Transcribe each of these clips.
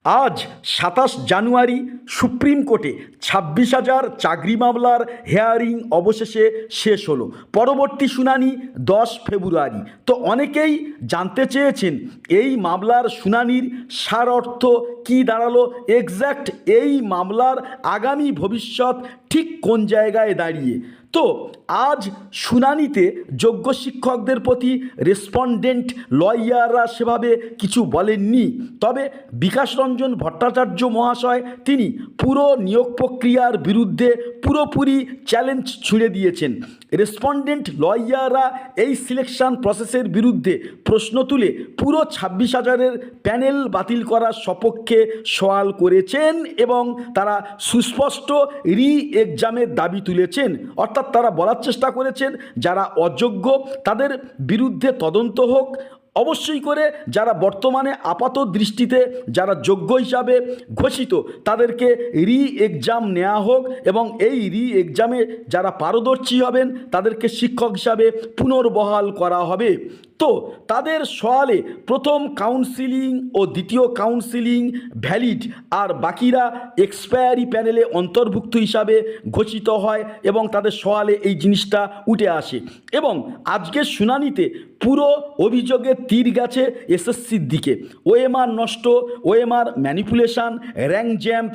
আজ ২৭ জানুয়ারি সুপ্রিম কোর্টে ২৬,০০০ চাকরি মামলার হেয়ারিং অবশেষে শেষ হলো। পরবর্তী শুনানি ১০ ফেব্রুয়ারি। তো অনেকেই জানতে চেয়েছেন এই মামলার শুনানির সার অর্থ কী দাঁড়ালো, এক্স্যাক্ট এই মামলার আগামী ভবিষ্যৎ ঠিক কোন জায়গায় দাঁড়িয়ে। তো আজ শুনানিতে যোগ্য শিক্ষকদের প্রতি রেসপন্ডেন্ট লয়াররা সেভাবে কিছু বলেননি, তবে বিকাশ রঞ্জন ভট্টাচার্য মহাশয় তিনি পুরো নিয়োগ প্রক্রিয়ার বিরুদ্ধে পুরোপুরি চ্যালেঞ্জ ছুড়ে দিয়েছেন। রেসপন্ডেন্ট লয়াররা এই সিলেকশন প্রসেসের বিরুদ্ধে প্রশ্ন তুলে পুরো ২৬,০০০-এর প্যানেল বাতিল করার সপক্ষে সওয়াল করেছেন এবং তারা সুস্পষ্ট রি এক্সামের দাবি তুলেছেন। অর্থাৎ তারা বলার চেষ্টা করেছেন যারা অযোগ্য তাদের বিরুদ্ধে তদন্ত হোক, অবশ্যই করে যারা বর্তমানে আপাত দৃষ্টিতে যারা যোগ্য হিসাবে ঘোষিত তাদেরকে রি এক্সাম নেওয়া হোক এবং এই রি এক্সামে যারা পারদর্শী হবেন তাদেরকে শিক্ষক হিসাবে পুনর্বহাল করা হবে। তো তাদের সওয়ালে প্রথম কাউন্সিলিং ও দ্বিতীয় কাউন্সিলিং ভ্যালিড আর বাকিরা এক্সপায়ারি প্যানেলে অন্তর্ভুক্ত হিসাবে ঘোষিত হয় এবং তাদের সওয়ালে এই জিনিসটা উঠে আসে এবং আজকের শুনানিতে পুরো অভিযোগের তীর গেছে এসএসসির দিকে। ওএমআর নষ্ট, OMR manipulation, rank XAMPP,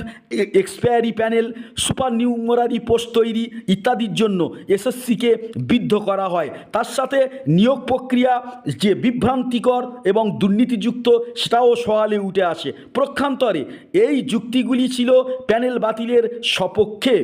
expiry panel, super numerary post তৈরি ইত্যাদির জন্য এসএসসিকে বিদ্ধ করা হয়। তার সাথে নিয়োগ প্রক্রিয়া যে বিভ্রান্তিকর এবং দুর্নীতিযুক্ত সেটাও সওয়ালে উঠে আসে। প্রক্ষান্তরে এই যুক্তিগুলি ছিল প্যানেল বাতিলের সপক্ষে।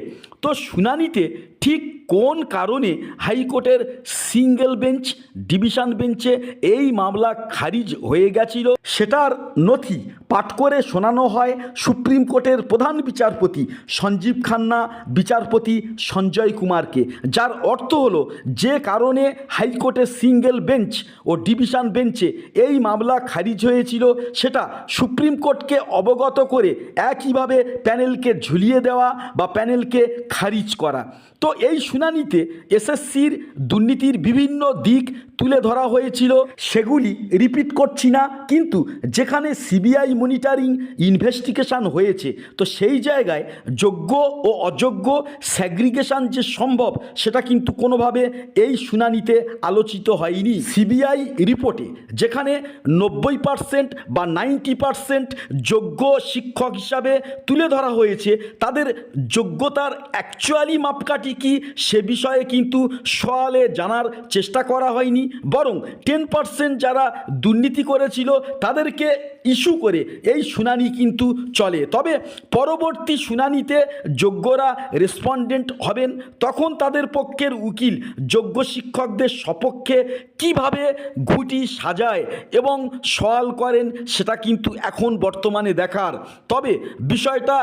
তো শুনানিতে ঠিক কোন কারণে হাইকোর্টের সিঙ্গেল বেঞ্চ ডিভিশন বেঞ্চে এই মামলা খারিজ হয়ে গেছিল সেটার নথি পাঠ করে শোনানো হয় সুপ্রিম কোর্টের প্রধান বিচারপতি সঞ্জীব খান্না বিচারপতি সঞ্জয় কুমারকে, যার অর্থ হলো যে কারণে হাইকোর্টের সিঙ্গেল বেঞ্চ ও ডিভিশন বেঞ্চে এই মামলা খারিজ হয়েছিল সেটা সুপ্রিম কোর্টকে অবগত করে একইভাবে প্যানেলকে ঝুলিয়ে দেওয়া বা প্যানেলকে খারিজ করা। তো এই শুনানিতে এসএসসির দুর্নীতির বিভিন্ন দিক তুলে ধরা হয়েছিল, সেগুলি রিপিট করছি না, কিন্তু যেখানে সিবিআই মনিটরিং ইনভেস্টিগেশন হয়েছে তো সেই জায়গায় যোগ্য ও অযোগ্য স্যাগ্রিগেশন যে সম্ভব সেটা কিন্তু কোনোভাবে এই শুনানিতে আলোচিত হয়নি। সিবিআই রিপোর্টে যেখানে 90% বা 90% যোগ্য শিক্ষক হিসাবে তুলে ধরা হয়েছে তাদের যোগ্যতার অ্যাকচুয়ালি মাপকাঠি কি সে বিষয়ে কিন্তু সওয়ালে জানার চেষ্টা করা হয়নি, বরং 10% যারা দুর্নীতি করেছিল তাদেরকে ইস্যু করে এই শুনানি কিন্তু চলে। তবে পরবর্তী শুনানিতে যোগ্যরা রেসপন্ডেন্ট হবেন তখন তাদের পক্ষের উকিল যোগ্য শিক্ষকদের সপক্ষে কিভাবে ঘুঁটি সাজায় এবং সওয়াল করেন সেটা কিন্তু এখন বর্তমানে দেখার। তবে বিষয়টা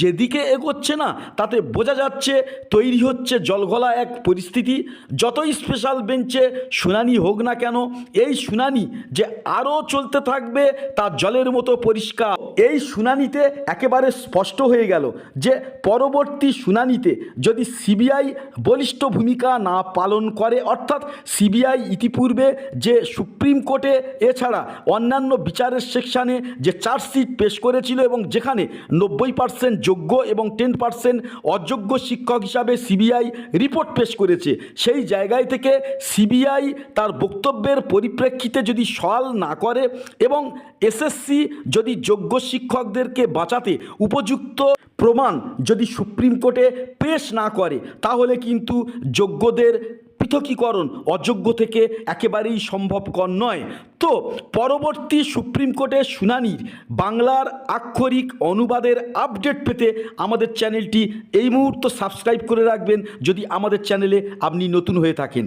যেদিকে এগোচ্ছে না তাতে বোঝা যাচ্ছে তৈরি হচ্ছে জলঘোলা এক পরিস্থিতি। যতই স্পেশাল বেঞ্চে শুনানি হোক না কেন এই শুনানি যে আরও চলতে থাকবে তা জলের মতো পরিষ্কার। এই শুনানিতে একেবারে স্পষ্ট হয়ে গেল যে পরবর্তী শুনানিতে যদি সিবিআই বলিষ্ঠ ভূমিকা না পালন করে, অর্থাৎ সিবিআই ইতিপূর্বে যে সুপ্রিম কোর্টে এছাড়া অন্যান্য বিচারের সেকশানে যে চার্জশিট পেশ করেছিল এবং যেখানে 90% যোগ্য এবং 10% অযোগ্য শিক্ষক হিসাবে সিবিআই রিপোর্ট পেশ করেছে, সেই জায়গায় থেকে সিবিআই তার বক্তব্যের পরিপ্রেক্ষিতে যদি সওয়াল না করে এবং এসএসসি যদি যোগ্য শিক্ষকদেরকে বাঁচাতে উপযুক্ত প্রমাণ যদি সুপ্রিম কোর্টে পেশ না করে তাহলে কিন্তু যোগ্যদের পৃথকীকরণ অযোগ্য থেকে একেবারেই সম্ভবকর নয়। তো পরবর্তী সুপ্রিম কোর্টের শুনানির বাংলার আক্ষরিক অনুবাদের আপডেট পেতে আমাদের চ্যানেলটি এই মুহূর্তে সাবস্ক্রাইব করে রাখবেন যদি আমাদের চ্যানেলে আপনি নতুন হয়ে থাকেন।